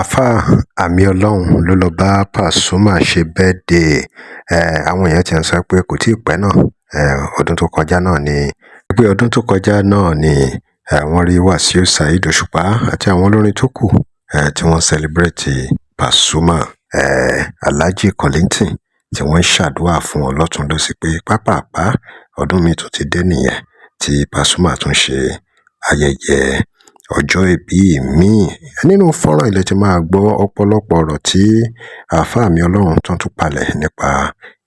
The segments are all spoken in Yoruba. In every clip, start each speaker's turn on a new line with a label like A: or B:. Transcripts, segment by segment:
A: Àfáà Àmì Ọlọ́run ló lọ bá Pasuma ṣe birthday. Àwọn èèyàn ti ń sọ pé kò tíì pẹ́ náà, ọdún tó kọjá náà ni wọ́n rí Wasiu Saheed Òṣùpá àti àwọn olórin tó kù tí wọ́n celebrate Pasuma. Alhaji Kollington tí wọ́n ń ṣàdúrà fún wọn lọ́tùn lósì pé pápàpá ọdún mi tún ti dé nìyẹn tí Pasuma tún ṣe ayẹyẹ ọjọ́ ìbí míì. Nínú fọ́nrán ilẹ̀ tí máa gbọ́ ọ̀pọ̀lọpọ̀ ọ̀rọ̀ tí àfáà Àmì Ọlọ́run tún palẹ̀ nípa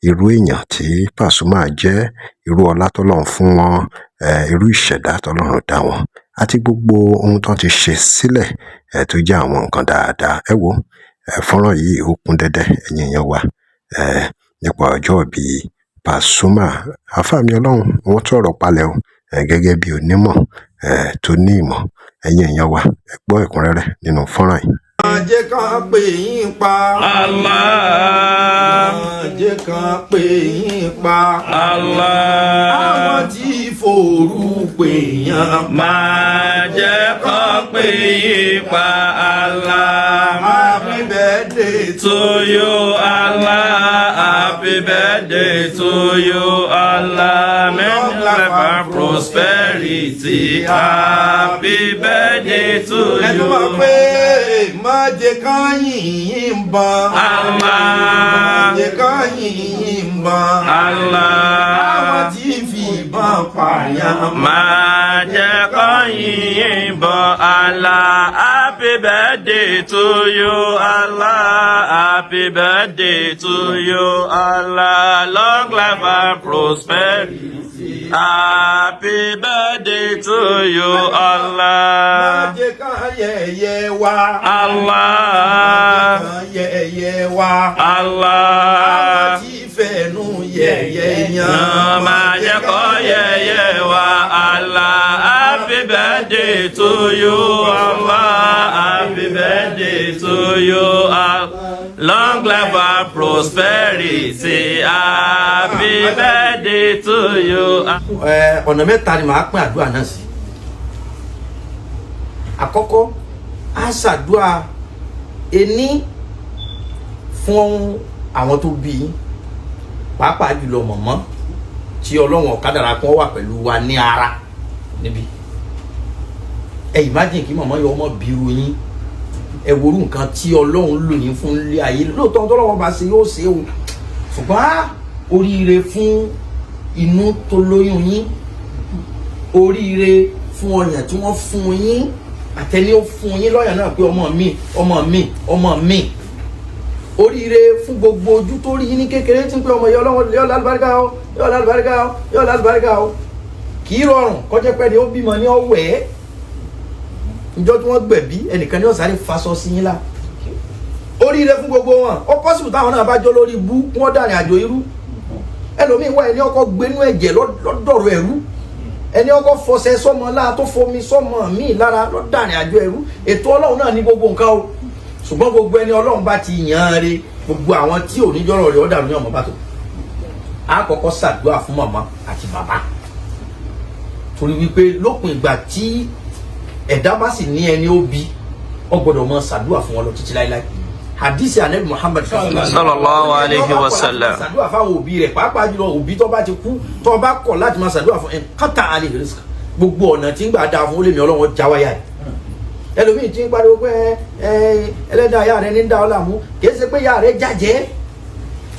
A: irú èèyàn tí Pasuma jẹ́, irú ọlá tọ́lọ́run fún wọn, irú ìṣẹ̀dá tọ́lọ́run dá wọn àti gbogbo ohun tó ti ṣe sílẹ̀ tó jẹ́ àwọn nǹkan dáadáa. Ẹ wo fọ́nrán yìí ó kún dẹ́dẹ́ ẹ̀yin èèyàn wa nípa ọjọ́ ìbí Pasuma. Àfáà Àmì Ọlọ́run wọ́n tún ọ̀rọ̀ palẹ̀ o gẹ́gẹ́ bí onímọ̀ tó ní ìmọ̀. Ẹ̀yin èèyàn wa ẹ gbọ́ ẹ̀kúnrẹ́rẹ́ nínú fọ́nrán yìí.
B: Jẹ́ kán pè yín pa Allah. Jẹ́ kán pè yín pa Allah. Àwọn tí fòrú pè yàn máa jẹ́ kán pè yín pa Allah. Happy birthday to you Allah. Happy birthday to you Allah. Long life and prosperity. Happy birthday to you. Má jẹ́ ká yìn bọ́n Allah. Má jẹ́ ká yìn bọ́n Allah. Àwọn tí fi ìbọn pààyàn má jẹ́ ká yìn bọ́n Allah. Happy birthday to you Allah. Happy birthday to you Allah. Long life and prosperity. Happy birthday to you Allah. Má jẹ́ ká yẹ̀yẹ́ wa Allah. Yẹ̀yẹ́ wa Allah. Àwọn tí fẹ̀nú yẹ̀yẹ́ yàn má jẹ́ kó yẹ̀yẹ́ wa Allah. Happy birthday to you Allah. Happy birthday to you Allah. Long life and prosperity. Happy birthday to you. Ọ̀nà mẹ́ta ni màá pín àdúrà náà sí. Àkọ́kọ́ a ṣàdúrà ení fún àwọn tó bí pàápàá jùlọ mọ̀mọ́ tí Ọlọ́run ọ̀kadàrà kan wà pẹ̀lú wa ní ara níbi. Imagine kí mọ̀mọ́ yọ ọmọ bírú yín, ẹ worú nǹkan tí Ọlọ́run lò yín fún ilé ayé. Lóòótọ́ tọ́lọ́run bá ṣe yóò ṣe o, ṣùgbọ́n oríire fún inú tó lóyún yín, oríire fún ọyàn tí wọ́n fún yín, àtẹni ó fún yín lọ́yàn náà pé ọmọ mi ọmọ mi ọmọ mi. Oríire fún gbogbo ojú tó rí yín ní kékeré tí ń pé ọmọ yọ Ọlọ́run yọ lálùbáríkà o, yọ lálùbáríkà o, yọ lálùbáríkà o. Kì í rọrùn kọjá pé ni ó bímọ ní ọwẹ́ ìjọ tí wọ́n gbẹ̀bí ẹnìkan ní ọ̀sán faṣọ sí yín lá. Oríire fún gbogbo wọn. Ó pọ́sibù táwọn náà bá jọ lórí ibú wọ́n dàrin àjò irú. Ẹlòmíín wá ẹni ọkọ̀ gbénú ẹ̀jẹ̀ lọ́dọ̀rọ̀ ẹ̀rú, ẹni ọkọ̀ fọṣẹ sọmọ láà tó fomi sọmọ míì lára lọ́dàrin àjò ẹ̀rú. Ètò Ọlọ́run náà ní gbogbo nǹkan o, ṣùgbọ́n gbogbo ẹni Ọlọ́run bá ti yàn án re, gbogbo àwọn tí ò ní jọ́rọ̀ rẹ̀ ọ̀dàrú ní ọmọ bá tó. A kọ́kọ́ ṣàdúrà fún màmá àti bàbá, torí wípé lópin ìgbà tí ẹ̀dá bá sì ní ẹni ó bí, ó gbọ́dọ̀ mọ ṣàdúrà fún wọn lọ títí láíláí. Hadisi Ànábì Muhammad sallallahu alaihi wasallam ṣàdúrà fáwọn òbí rẹ̀, pàápàá jùlọ òbí tó bá ti kú, tó bá kọ̀ láti máa ṣàdúrà fún kátà alẹ́ rizq. Gbogbo ọ̀nà tí ń gbà dáa fún olèmí Ọlọ́run jáwáyà ẹ̀. Ẹlòmíì tí ń pariwo pé ẹlẹ́dàá ìyá rẹ̀ ní ń dá ọ láàmú, kì í ṣe pé ìyá rẹ̀ jàjẹ́,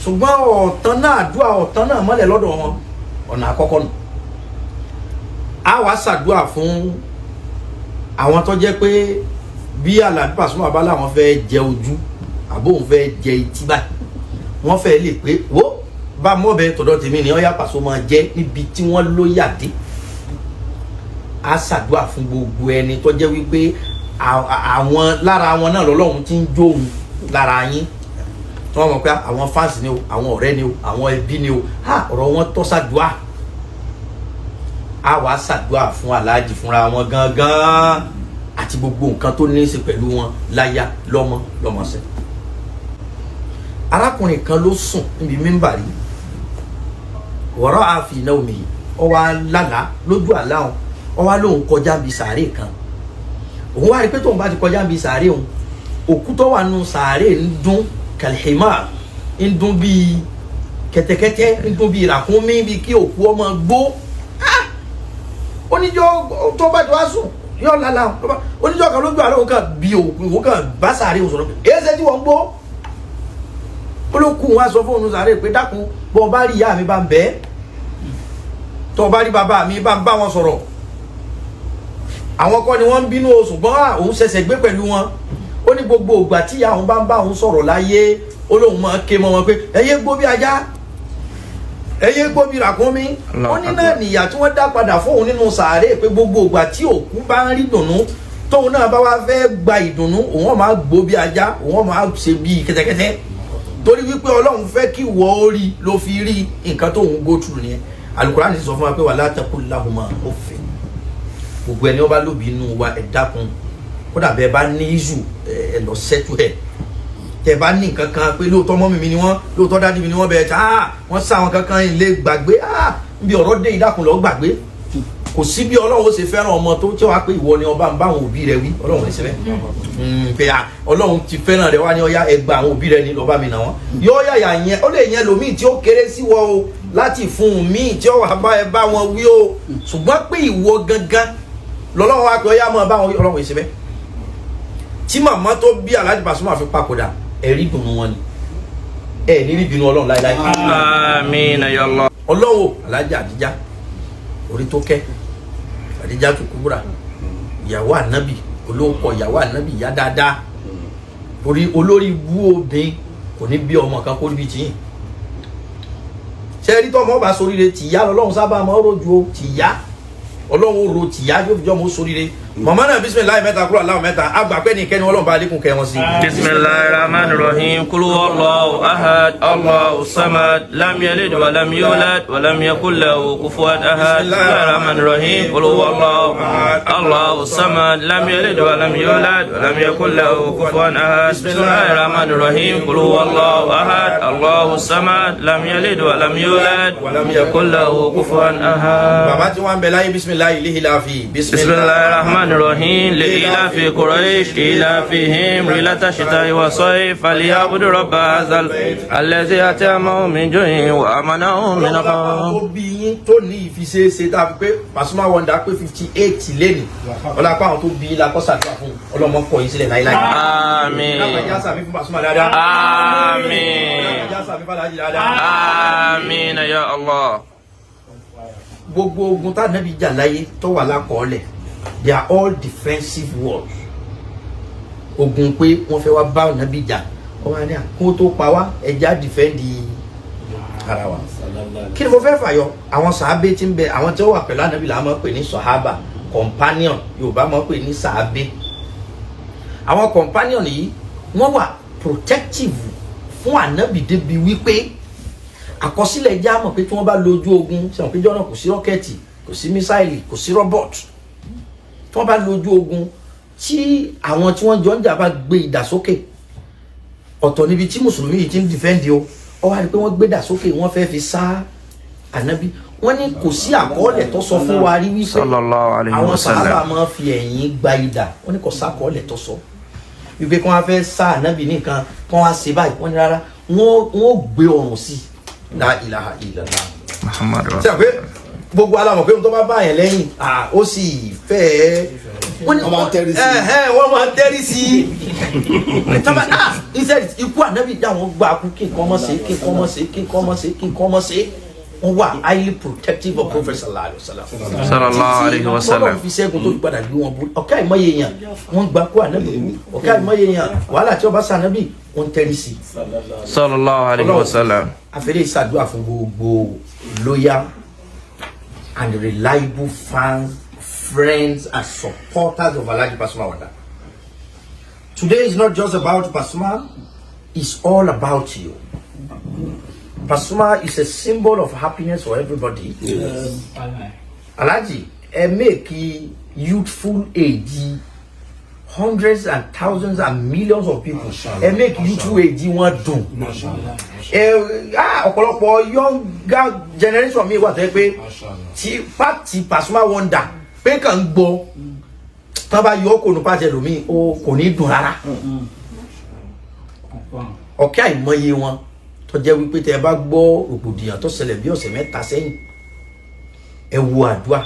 B: ṣùgbọ́n ọ̀tán náà àdúrà ọ̀tán náà mọ́lẹ̀ lọ́dọ̀ wọn. Ọ̀nà àkọ́kọ́ nù. A wá ṣàdúrà fún àwọn tó jẹ́ pé bí Àlàbí Pasuma bá láwọn fẹ́ jẹ ojú àbó òun fẹ́ jẹ etí báyìí, wọ́n fẹ́ lè pé wo bá mọ́bẹ tọ̀dọ̀ tèmi ní ọ̀yá Pasuma jẹ́ níbi tí wọ́n ló yàdé. A ṣàdúrà fún gbogbo ẹni tó jẹ́ wípé àwọn lára wọn náà lọ́lọ́run ti ń jó òun lára yín, tí wọ́n mọ̀ pé àwọn fáǹsì ni o, àwọn ọ̀rẹ́ ni o, àwọn ẹbí ni o, ọ̀rọ̀ wọn tọ́ ṣàdúrà. A wá ṣàdúrà fún aláàjì fúnra wọn gangan àti gbogbo nǹkan tó ní í ṣe pẹ̀lú wọn láyà lọ́mọ lọ́mọṣẹ́. Arákùnrin kan ló sùn níbi mímbàrí, wọ̀rọ̀ àfi iná omi yìí, ó wá lálàá lójú àlá wọn, ó wá lóun kọjá bí sàárè kan. Òun wá rí pé tóun bá ti kọjá bí sàárè òun, òkú tó wà nù sàárè ń dún kalhima ń dún bíi kẹ̀tẹ̀kẹ̀tẹ̀ ń dún bíi ràkúnmí bíi kí òkú ọmọ gbó oníjọ́ tó bá jọ wá sùn yóò lálá oníjọ́ kan lójú àlọ́ kan bí òkú kan bá sàárè òsòrò èsè tí wọ́n gbó olókùn wa sọ fún òun sàárè pé dákun bọ́ bá rí ìyá mi bá ń bẹ́ẹ̀ tó bá rí bàbá mi bá ń bá wọn sọ̀rọ̀ àwọn kọ́ ni wọ́n ń bínú o ṣùgbọ́n òun ṣẹ̀ṣẹ̀ gbé pẹ̀lú wọn ó ní gbogbo ìgbà tí àwọn bá ń bá òun sọ̀rọ̀ láyé olóhùn máa ké mọ́ wọn pé ẹyẹ gbó bí ajá ẹyẹ gbó bí ràkúnmí ó ní náà nìyà tí wọ́n dá padà fún òun nínú sàárè pé gbogbo ìgbà tí òkú bá ń rí dùnnú tóun náà bá wá fẹ́ gba ìdùnnú òun máa gbó bí ajá òun máa ṣe bí kẹ́tẹ́kẹ́tẹ́ torí wípé ọlọ́run fẹ́ kí wọ́ ó rí ló fi rí nǹkan tóun go through nìyẹn Al-Qur'an sọ fún wa pé wala taqul lahuma uffin gbogbo ẹni ọba lóbi inú wa ẹ dákun kódà bẹ́ẹ̀ bá ní ìṣù ẹ lọ sẹ́tù ẹ̀ tẹ́ bá ní nǹkan kan pé lóòótọ́ mọ́mì mi ni wọ́n lóòótọ́ dádì mi ni wọ́n bẹ̀rẹ̀ tá wọ́n sá àwọn kankan ilé gbàgbé níbi ọ̀rọ̀ dé ìdákun lọ gbàgbé kò sí bí ọlọ́run ó ṣe fẹ́ràn ọmọ tó tí wàá pé ìwọ ni ọba ń bá àwọn òbí rẹ wí ọlọ́run ní síbẹ̀ pé ọlọ́run ti fẹ́ràn rẹ wá ní ọyá ẹgbà àwọn òbí rẹ ní lọ́ba mi nà wọ́n yóò yàyà yẹn ó lè yẹn lòmíì tí ó kéré sí wọ o láti fún un míì tí ó wà bá ẹ bá wọn wí o ṣùgbọ́n pé ìwọ gangan lọ́lọ́run wá pé ọyá mọ́ bá wọn ọlọ́run ìṣẹ́bẹ́ tí màmá tó bí Alhaji Pasuma fi papòdà ẹ̀rí dùnú wọn ni ẹ̀ ní rí bínú ọlọ́run láíláí.
C: Àmín ya Allah.
B: ọlọ́wọ́ Alhaji Adija orí tó kẹ́ Adija tó Kubura ìyàwó ànábì olóòpọ̀ ìyàwó ànábì ìyá dáadáa orí olórí bú obìnrin kò ní bí ọmọ kan kó níbi tìyìn ṣe rí tọ́mọ bá soríire tìyá lọ́lọ́run sábà máa ń rojú o tìyá ọlọ́run ro tìyá yóò fi jọ́ mọ́ soríire màmá náà bisimilayi mẹ́ta kúrò aláwọ̀ mẹ́ta àgbà ní kẹ́ni ọlọ́run bá alékún kẹ́ wọn sí.
C: bisimilayi rahman rahim kulu wallahu ahad allahu samad lam yalid wa lam yulad wa lam yakul lahu kufuwan ahad bisimilayi rahman rahim kulu wallahu ahad allahu samad lam yalid wa lam yulad wa lam yakul lahu kufuwan ahad bisimilayi rahman rahim kulu wallahu ahad allahu samad lam yalid wa lam yulad wa lam yakul lahu kufuwan ahad.
B: bàbá tí wọ́n ń bẹ láyé bisimilayi lihilafi
C: bisimilayi rahman الرحيم لإلاف قريش إلافهم رحلة الشتاء والصيف فليعبدوا رب هذا البيت الذي أطعمهم من جوع وآمنهم من خوف.
B: obìnrin tó ní ìfiṣeéṣe dàbí pé Pasuma Wonder pé 58 lẹ́nu ọlọ́pàá àwọn tó bí lakọ́sàdúrà fún ọlọ́mọ kọ yìí sílẹ̀ láíláí.
C: àmín.
B: lápẹjá sàmì fún Pasuma dáadáa.
C: àmín.
B: lápẹjá sàmì fún Alhaji dáadáa.
C: àmín ya Allah.
B: gbogbo ogun tá nàbí jà láyé tó wà lákọọ́lẹ̀ they are all defensive wars. ogun pé wọ́n fẹ́ wá bá nàbí jà wọ́n máa ní àkókò tó pa wá ẹja dìfẹ́ǹdì ara wa. kí ni mo fẹ́ fàyọ àwọn sàábé tí ń bẹ àwọn tí ó wà pẹ̀lú ànábì làwọn máa ń pè ní sọ̀hábà companion Yorùbá máa ń pè ní sàábé. àwọn companion yìí wọ́n wà protective fún ànábì débi wípé àkọsílẹ̀ já mọ̀ pé tí wọ́n bá lójú ogun sẹ́wọ̀n péjọ́ náà kò sí rọ́kẹ́tì kò sí mísáìlì kò sí rọ́bọ̀tì tí wọ́n bá lójú ogun tí àwọn tí wọ́n jọ ń jà bá gbé ìdà sókè ọ̀tọ̀ níbi tí mùsùlùmí yìí ti ń dìfẹ́ǹdì o ọ wá rí pé wọ́n gbé ìdà sókè wọ́n fẹ́ fi sá ànábì wọ́n ní kò sí àkọọ́lẹ̀ tó sọ fún wa rí wípé àwọn sàhábà máa fi ẹ̀yìn gba ìdà wọ́n ní kò sákọọ́lẹ̀ tó sọ wípé kí wọ́n fẹ́ sá ànábì nìkan kí wọ́n á ṣe báyìí wọ́n ní rárá wọ́n gbé ọrùn sí la ilaha illallah
C: Muhammadu.
B: ṣe àpé gbogbo alamọ̀ pé tó bá bá yẹn lẹ́yìn ó sì fẹ́ wọ́n máa tẹ́rí sí i tọ́ba iṣẹ́ ikú ànábì dá wọn gba kú kí nǹkan mọ̀ sí kí nǹkan mọ̀ sí kí nǹkan mọ̀ sí kí nǹkan mọ̀ sí wọ́n wà highly protective of Prophet sallallahu alaihi wasallam.
C: sallallahu alaihi wasallam.
B: tọ́lọ̀ fi ṣẹ́gun tó gbàdá gbé wọn bú ọ̀ká ìmọ̀ye yẹn wọ́n gba kú ànábì kú ọ̀ká ìmọ̀ye yẹn wàhálà tí wọ́n bá sa ànábì wọ́n tẹ́rí sí i.
C: sallallahu alaihi wasallam.
B: àfẹ́lẹ́ ìṣàdúrà fún gbogbo loyal and reliable fans, friends and supporters of Alhaji Pasuma Wonder. Today is not just about Pasuma, it's all about you. Pasuma is a symbol of happiness for everybody.
D: Yes.
B: Alhaji, make youthful age hundreds and thousands and millions of people. Make youthful age one do. Ọ̀pọ̀lọpọ̀ younger generation mi wà tó yẹ pé tí pàtì Pasuma Wonder pé kàn ń gbọ́ tán bá yọ kò ní pàtì ẹlòmíì o kò ní dùn rárá ọ̀kẹ́ àìmọye wọn tó jẹ́ wípé tẹ́ bá gbọ́ rògbòdìyàn tó ṣẹlẹ̀ bí ọ̀sẹ̀ mẹ́ta sẹ́yìn ẹ wo àdúà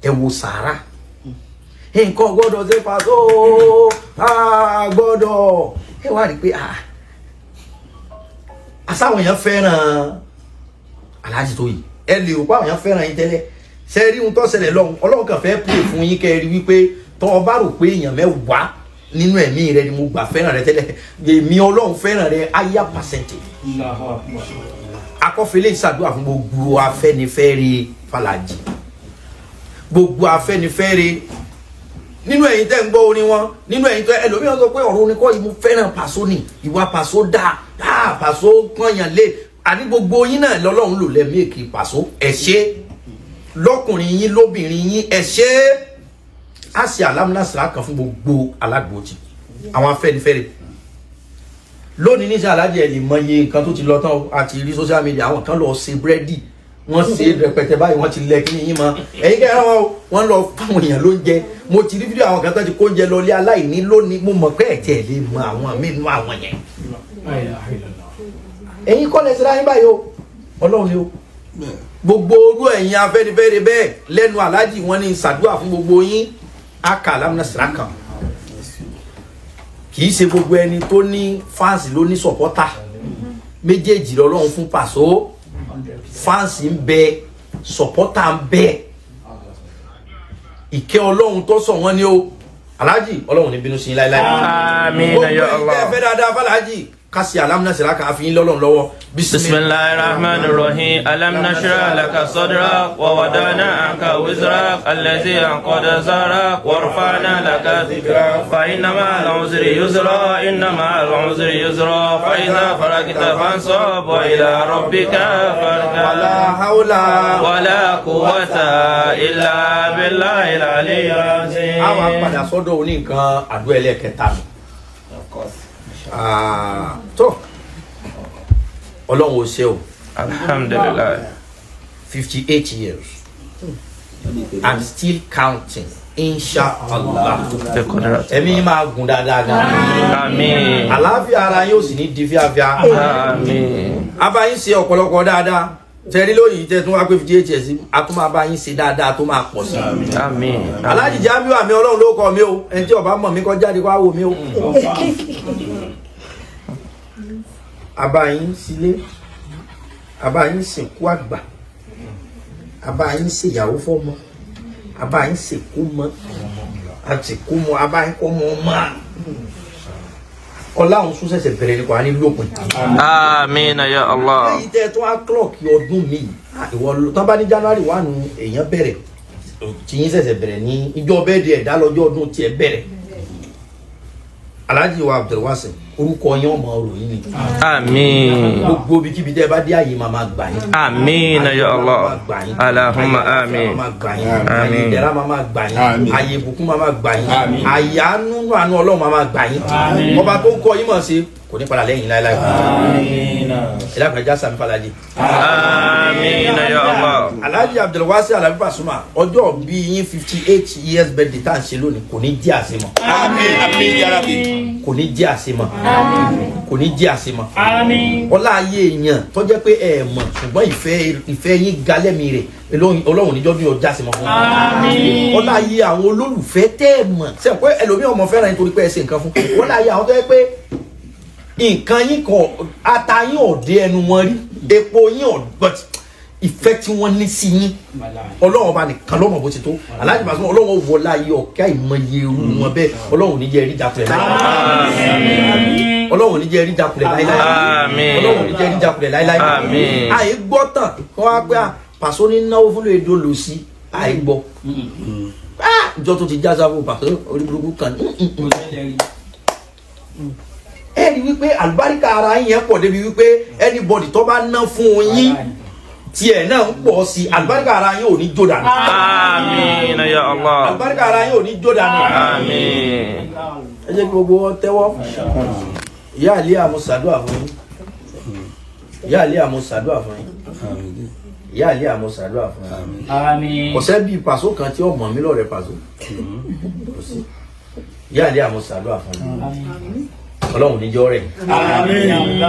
B: ẹ wo sàárà nǹkan gbọ́dọ̀ ṣe Paso gbọ́dọ̀ ẹ wá rí pé àsáwọn èèyàn fẹ́ràn Alhaji Toyin ẹ lè rò pé àwọn èèyàn fẹ́ràn yín tẹ́lẹ̀ ṣe rí ohun tó ṣẹlẹ̀ lọ́hùn Ọlọ́run kàn fẹ́ pè fún yín kẹ́ rí wípé tó o bá rò pé èèyàn mẹ́wàá nínú ẹ̀mí rẹ ni mo gbà fẹ́ràn rẹ tẹ́lẹ̀ èmi Ọlọ́run fẹ́ràn rẹ higher percentage akọ́fẹ́lẹ́ ìṣàdúrà fún gbogbo afẹ́nifẹ́re Fàlàjì gbogbo afẹ́nifẹ́re nínú ẹ̀yin tẹ́ ń gbọ́ orin wọn nínú ẹ̀yin tẹ́ ẹlòmíràn sọ pé ọ̀rọ̀ orin kọ́ yìí mo fẹ́ràn Paso ni ìwà Paso dáa Paso kànyàn lé àní gbogbo yín náà lọ́lọ́run lò lẹ́mí èkì Paso ẹ ṣé lọ́kùnrin yín lóbìnrin yín ẹ ṣé á ṣe alámúnásìrá kan fún gbogbo alágbòójì àwọn afẹ́nifẹ́re lónìí níṣẹ́ Alhaji ẹ̀ lè mọ iye nǹkan tó ti lọ tán àti rí social media àwọn kan lọ ṣe búrẹ́dì wọ́n ṣe rẹpẹtẹ báyìí wọ́n ti lẹ kí yín mọ ẹ̀yin kẹ́ ẹ̀rọ wọn lọ fáwọn èèyàn lóúnjẹ mo ti rí fídíò àwọn kan tó ti kó oúnjẹ lọ lé aláìní lónìí mo mọ̀ pé ẹ̀jẹ̀ lè mọ àwọn mínú àwọn yẹn ẹ̀yin kọ́ lẹ́sẹ̀ láyé báyìí o Ọlọ́run ni o gbogbo orú ẹ̀yin afẹ́nifẹ́re bẹ́ẹ̀ lẹ́nu Alhaji wọn ní ṣàdúrà fún gbogbo yín aka alámúnásìrá kan kì í ṣe gbogbo ẹni tó ní fáǹsì ló ní sọ̀pọ́tà méjèèjì lọ́lọ́run fún Paso fáǹsì ń bẹ sọ̀pọ́tà ń bẹ ìkẹ́ Ọlọ́run tó sọ wọ́n ní o Alhaji Ọlọ́run ní bínú sí yín láíláí
C: Àmín ya Allah
B: ẹ fẹ́ dáadáa Fàlàjì kasi alamnasira ka fi lọ́lọ́run lọ́wọ́
C: bismillahir rahmanir rahim alam nashrah laka sadrak wa wadana anka wizrak allazi anqada zarak wa rafa'na laka dhikrak fa inna ma'al usri yusra inna ma'al usri yusra fa idha faragta fansab wa ila rabbika farghab
B: wala hawla
C: wala quwwata illa billahil aliyyil azim.
B: àwa padà sọ́dọ̀ oní nǹkan àdúrà ẹlẹ́kẹta tó Ọlọ́run ò ṣe o
C: alhamdulillah
B: 58 years and still counting inshallah ẹ̀mí máa gùn dáadáa gan
C: àmín
B: àlàáfíà ara yóò sì ní di fíafíà
C: àmín
B: abáyín ṣe ọ̀pọ̀lọpọ̀ dáadáa tẹ̀rí lóyìn tẹ́ tún wá pé 58 years a tún máa bá yín ṣe dáadáa tó máa pọ̀ sí
C: àmín
B: Alhaji Jamiu àmì Ọlọ́run ló kọ mi o ẹni tí ó bá mọ̀ mí kó jáde wá wò mí o abáyín sílé abáyín sìnkú àgbà abáyín ṣèyàwó fọ́mọ abáyín sìnkú mọ́ àtìkú mọ́ abáyín kọ́ mọ́ ọmọ Ọlọ́run tún ṣẹ̀ṣẹ̀ bẹ̀rẹ̀ nípa ní lópin
C: àmín ya Allah.
B: lẹ́yìn tẹ́ tó wá clock ọdún mi ìwọ tán bá ní January 1 èèyàn bẹ̀rẹ̀ tí yín ṣẹ̀ṣẹ̀ bẹ̀rẹ̀ ní ìjọ bẹ́ẹ̀ di ẹ̀dá lọ́jọ́ ọdún tiẹ̀ bẹ̀rẹ̀ Alhaji wa Abdulwasi orúkọ yín ọmọ ròyìn ni
C: àmín
B: gbogbo bí kíbi tẹ́ bá dé àyè máa gbà yín
C: àmín ya Allah Allahumma àmín
B: àyè ìdẹ̀ra máa gbà yín àyè ìbùkún máa gbà yín àyè àánú Ọlọ́run máa gbà yín ọba tó ń kọ yín mọ̀ sí kò ní padà lẹ́yìn láéláé ẹ̀dá kan já sàmì Fàlàjì
C: àmín ya Allah.
B: Alhaji Abdulwasi Alabi Pasuma ọjọ́ bí yín 58 years birthday tá à ń ṣe lónìí kò ní jẹ́ àṣemọ́
D: àmín ya Rabbi
B: kò ní jẹ́ àṣemọ́ kò ní jẹ́ àṣemọ́ ọlá ayé èèyàn tó jẹ́ pé ẹ mọ̀ ṣùgbọ́n ìfẹ́ yín galẹ́mi rẹ̀ Ọlọ́run níjọ́ bí ọjà àṣemọ́ fún un ọlá ayé àwọn olólùfẹ́ tẹ́ ẹ mọ̀ sẹ́yìn pé ẹlòmíì ọmọ fẹ́ràn yín torí pé ẹ ṣe nǹkan fún ọlá ayé àwọn tó jẹ́ pé nǹkan yín kan ata yín ọ̀dẹ ẹnu wọn rí epo yín ọ̀dọ́tì ìfẹ́ tí wọ́n ní sí yín Ọlọ́run ọba nìkan lọ́mọ bó ti tó Alhaji Pasuma Ọlọ́run wọlá ayé ọ̀kẹ́ àìmọye irú wọn bẹ́ẹ̀ Ọlọ́run ní jẹ́ rí jakulẹ̀ láíláí Ọlọ́run ní jẹ́ rí jakulẹ̀ láíláí Ọlọ́run ní jẹ́ rí jakulẹ̀ láíláí àyè gbọ́ tán kí wọ́n á pé Paso ní náwó fún lóye dó lò sí àyè gbọ́ ìjọ tó ti já sáfù Paso orí burúkú kan ẹ rí wípé àlùbáríkà ara yín yẹn pọ̀ débi wípé anybody tó bá ná fún yín tiẹ̀ náà ń pọ̀ sí àlùbáríkà ara yín ò ní jó dànù.
C: àmín ya Allah.
B: àlùbáríkà ara yín ò ní jó dànù.
C: àmín.
B: ẹ jẹ́ kí gbogbo wọn tẹ́wọ́ ìyá àlẹ́ àmọ́ ṣàdúrà fún yín ìyá àlẹ́ àmọ́ ṣàdúrà fún yín ìyá àlẹ́ àmọ́ ṣàdúrà fún yín. àmín. kò sẹ́ bí Paso kan tí ọmọ mi lọ́rẹ̀ Paso ìyá àlẹ́ àmọ́ ṣàdúrà fún yín ọlọ́run níjọ́ rẹ̀
C: Àmín.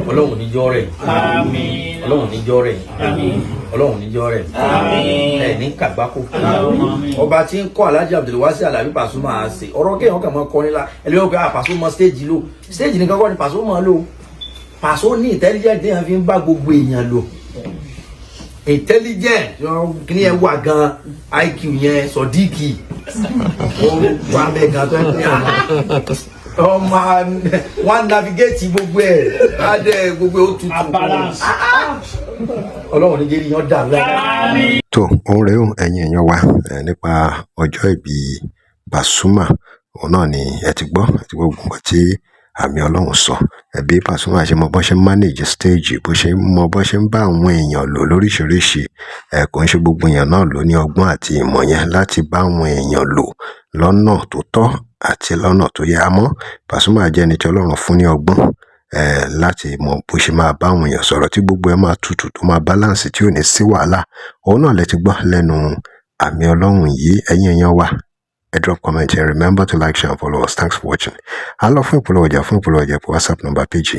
B: ọlọ́run níjọ́ rẹ̀
C: Àmín.
B: ọlọ́run níjọ́ rẹ̀
C: Àmín.
B: ọlọ́run níjọ́ rẹ̀
C: Àmín.
B: ẹ̀ ní kàgbákò
C: Àmín.
B: ọba tí ń kọ́ Alhaji Abdulwasi Alabi Pasuma á ṣe ọ̀rọ̀ kéèyàn kàn máa kọrin la ẹlẹ́wọ̀n pé Pasuma stage lò stage nìkan kọ́ ni Pasuma lò Pasuma ní intelligent ní àfi ń bá gbogbo èèyàn lò intelligent kí ẹ wà gan IQ yẹn sọdíkì ó wà bẹ́ẹ̀ gan tó ẹ pé ọmọ wọn navigate gbogbo ẹ adé gbogbo ó tutù ọlọ́run ní jẹ́rìí yan dà lẹ́yìn.
A: tó òun rèé o ẹ̀yin èèyàn wa nípa ọjọ́ ìbí Pasuma òun náà ni ẹ ti gbọ́ gbogbo nǹkan tí àmì ọlọ́run sọ ẹbí Pasuma ṣe mọ bọ́ ṣe ń manage stage bó ṣe mọ bọ́ ṣe ń bá àwọn èèyàn lò lóríṣiríṣi kò ń ṣe gbogbo èèyàn náà ló ní ọgbọ́n àti ìmọ̀ yẹn láti bá àwọn èèyàn lò lọ́nà tó tọ́ àti lọ́nà tó yẹ àmọ́ Pasuma jẹ́ ẹni tí ọlọ́run fún ní ọgbọ́n láti mọ bó ṣe máa bá àwọn èèyàn sọ̀rọ̀ tí gbogbo ẹ máa tutù tó máa balance tí ò ní sí wàhálà òun náà lẹ ti gbọ́ lẹ́nu àmì ọlọ́run yìí ẹ̀yin èèyàn wa drop comment and remember to like, share and follow us. Thanks for watching. I love fún ìpolówó ọjà WhatsApp number page.